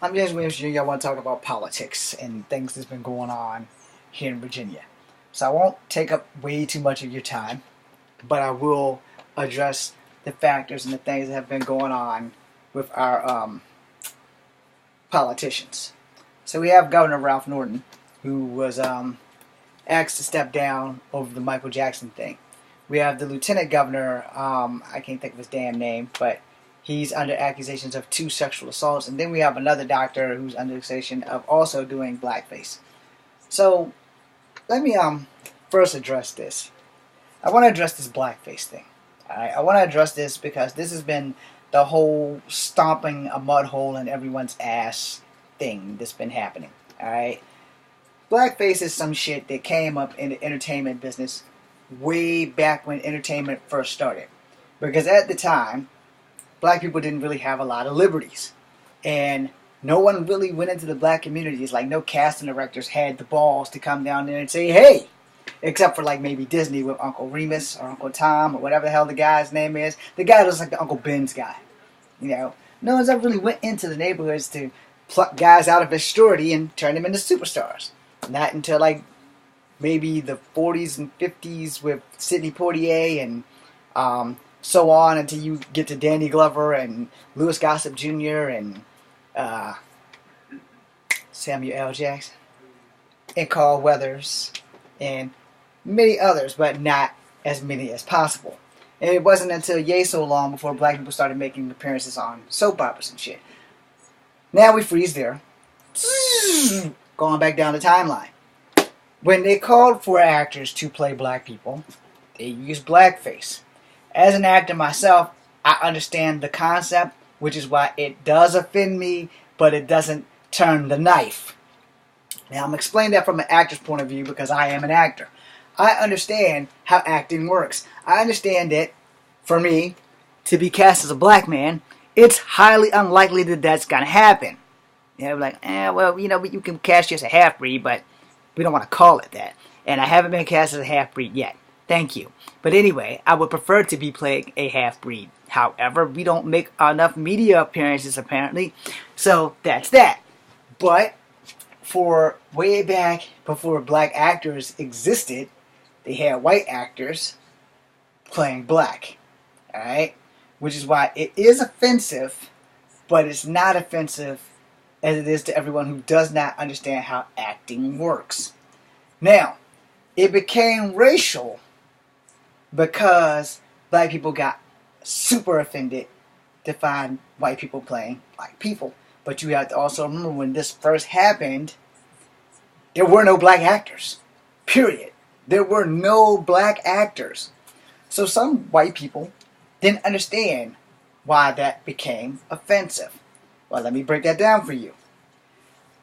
I'm James Williams Jr. I want to talk about politics and things that's been going on here in Virginia. So I won't take up way too much of your time, but I will address the factors and the things that have been going on with our politicians. So we have Governor Ralph Northam, who was asked to step down over the Michael Jackson thing. We have the Lieutenant Governor, I can't think of his damn name, but he's under accusations of 2 sexual assaults. And then we have another doctor who's under accusation of also doing blackface. So let me first address this. I want to address this blackface thing. Alright, I want to address this because this has been the whole stomping a mud hole in everyone's ass thing that's been happening. Alright? Blackface is some shit that came up in the entertainment business way back when entertainment first started. Because at the time, black people didn't really have a lot of liberties. And no one really went into the black communities. Like, no casting directors had the balls to come down there and say, hey! Except for, like, maybe Disney with Uncle Remus or Uncle Tom or whatever the hell the guy's name is. The guy looks like the Uncle Ben's guy. You know, no one's ever really went into the neighborhoods to pluck guys out of obscurity and turn them into superstars. Not until, like, maybe the 40s and 50s with Sidney Poitier and so on, until you get to Danny Glover and Louis Gossett Jr. and Samuel L. Jackson and Carl Weathers and many others, but not as many as possible. And it wasn't until yay so long before black people started making appearances on soap operas and shit. Now we freeze there. Going back down the timeline. When they called for actors to play black people, they used blackface. As an actor myself, I understand the concept, which is why it does offend me, but it doesn't turn the knife. Now, I'm explaining that from an actor's point of view because I am an actor. I understand how acting works. I understand that, for me, to be cast as a black man, it's highly unlikely that that's going to happen. You know, like, well, you know, you can cast you as a half-breed, but we don't want to call it that. And I haven't been cast as a half-breed yet. Thank you. But anyway, I would prefer to be playing a half-breed. However, we don't make enough media appearances, apparently. So, that's that. But for way back before black actors existed, they had white actors playing black. Alright? Which is why it is offensive, but it's not offensive as it is to everyone who does not understand how acting works. Now, it became racial because black people got super offended to find white people playing black people. But you have to also remember, when this first happened, there were no black actors. Period. There were no black actors. So some white people didn't understand why that became offensive. Well, let me break that down for you.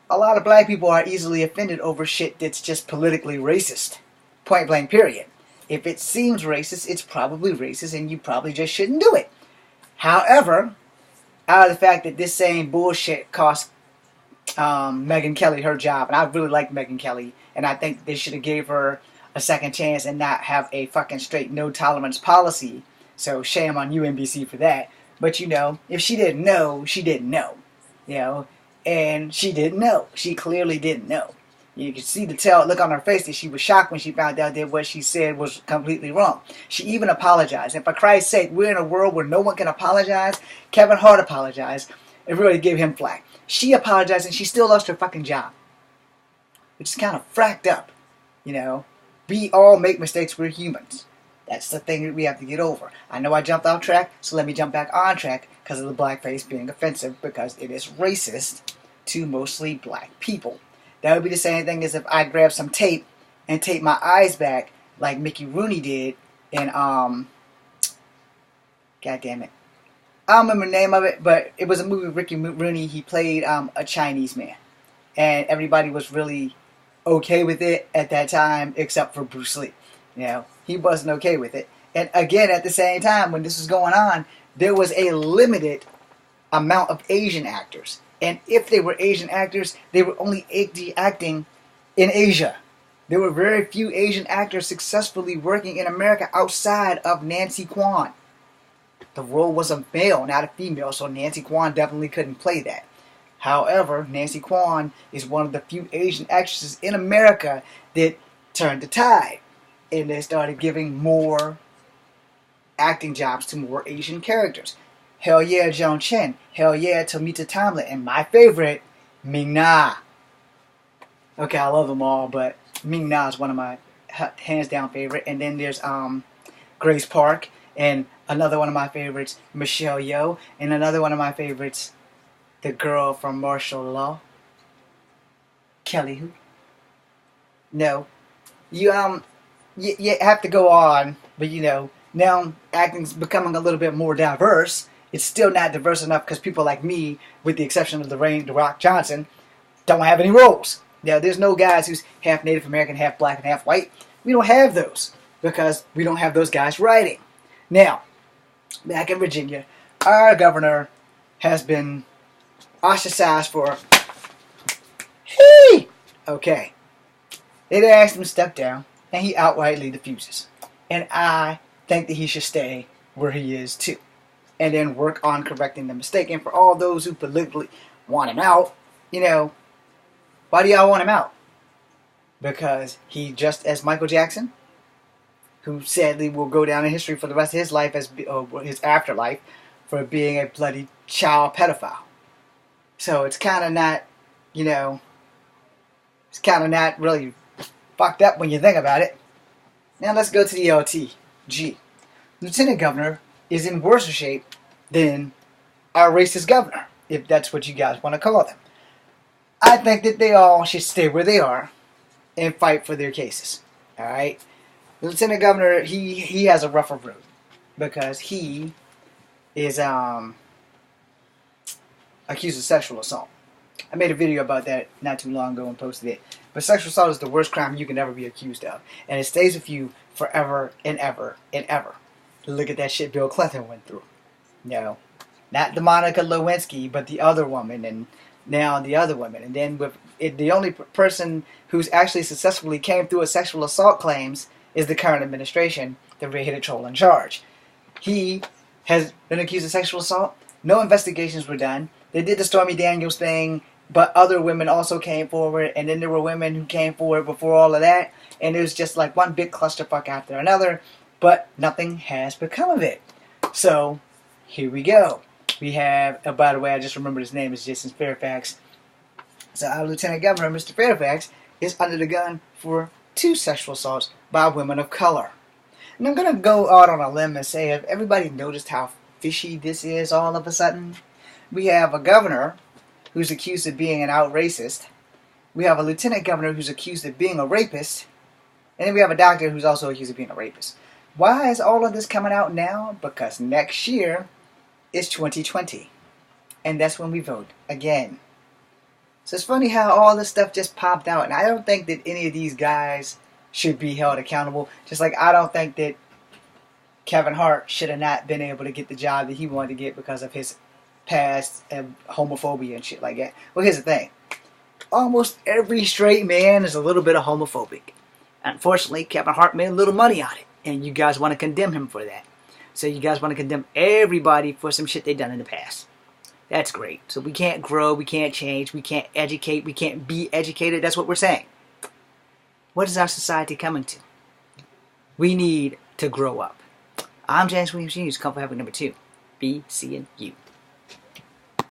A lot of black people are easily offended over shit that's just politically racist. Point blank, period. If it seems racist, it's probably racist, and you probably just shouldn't do it. However, out of the fact that this same bullshit cost Megyn Kelly her job, and I really like Megyn Kelly, and I think they should have gave her a second chance and not have a fucking straight no tolerance policy. So shame on you, NBC, for that. But you know, if she didn't know, she didn't know. You know, and she didn't know. She clearly didn't know. You could see the look on her face that she was shocked when she found out that what she said was completely wrong. She even apologized. And for Christ's sake, we're in a world where no one can apologize. Kevin Hart apologized. Everybody gave him flack. She apologized and she still lost her fucking job. Which is kind of fracked up. You know, we all make mistakes. We're humans. That's the thing that we have to get over. I know I jumped off track, so let me jump back on track because of the blackface being offensive, because it is racist to mostly black people. That would be the same thing as if I grabbed some tape and taped my eyes back like Mickey Rooney did in, God damn it. I don't remember the name of it, but it was a movie with Ricky Rooney. He played a Chinese man. And everybody was really okay with it at that time, except for Bruce Lee. You know, he wasn't okay with it. And again, at the same time, when this was going on, there was a limited amount of Asian actors. And if they were Asian actors, they were only acting in Asia. There were very few Asian actors successfully working in America outside of Nancy Kwan. The role was a male, not a female, so Nancy Kwan definitely couldn't play that. However, Nancy Kwan is one of the few Asian actresses in America that turned the tide, and they started giving more acting jobs to more Asian characters. Hell yeah, Joan Chen. Hell yeah, Tomita Tomlin. And my favorite, Ming Na. Okay, I love them all, but Ming Na is one of my hands down favorite. And then there's Grace Park, and another one of my favorites, Michelle Yeoh, and another one of my favorites, the girl from Martial Law, Kelly who? No, you you have to go on, but you know now acting's becoming a little bit more diverse. It's still not diverse enough because people like me, with the exception of Dwayne The Rock Johnson, don't have any roles. Now, there's no guys who's half Native American, half black, and half white. We don't have those because we don't have those guys writing. Now, back in Virginia, our governor has been ostracized for... Okay. They asked him to step down, and he outrightly refuses. And I think that he should stay where he is, too. And then work on correcting the mistake. And for all those who politically want him out, you know, why do y'all want him out? Because he, just as Michael Jackson, who sadly will go down in history for the rest of his life, as his afterlife, for being a bloody child pedophile. So it's kind of not, you know, it's kind of not really fucked up when you think about it. Now let's go to the LTG. Lieutenant Governor is in worse shape than our racist governor, if that's what you guys want to call them. I think that they all should stay where they are and fight for their cases. Alright? The Lieutenant Governor, he has a rougher road because he is accused of sexual assault. I made a video about that not too long ago and posted it. But sexual assault is the worst crime you can ever be accused of. And it stays with you forever and ever and ever. Look at that shit Bill Clinton went through. No. Not the Monica Lewinsky, but the other woman, and now the other women. And then with it, the only person who's actually successfully came through a sexual assault claims is the current administration, the red-headed troll in charge. He has been accused of sexual assault. No investigations were done. They did the Stormy Daniels thing, but other women also came forward, and then there were women who came forward before all of that, and it was just like one big clusterfuck after another, but nothing has become of it. So, here we go. We have, by the way, I just remembered his name is Jason Fairfax. So our Lieutenant Governor, Mr. Fairfax, is under the gun for 2 sexual assaults by women of color. And I'm going to go out on a limb and say, have everybody noticed how fishy this is all of a sudden? We have a governor who's accused of being an out racist. We have a lieutenant governor who's accused of being a rapist. And then we have a doctor who's also accused of being a rapist. Why is all of this coming out now? Because next year is 2020. And that's when we vote again. So it's funny how all this stuff just popped out. And I don't think that any of these guys should be held accountable. Just like I don't think that Kevin Hart should have not been able to get the job that he wanted to get because of his past homophobia and shit like that. Well, here's the thing. Almost every straight man is a little bit of homophobic. Unfortunately, Kevin Hart made a little money on it. And you guys want to condemn him for that. So you guys want to condemn everybody for some shit they've done in the past. That's great. So we can't grow, we can't change, we can't educate, we can't be educated. That's what we're saying. What is our society coming to? We need to grow up. I'm James Williams Jr. Comfort Habit number 2. Be seeing you.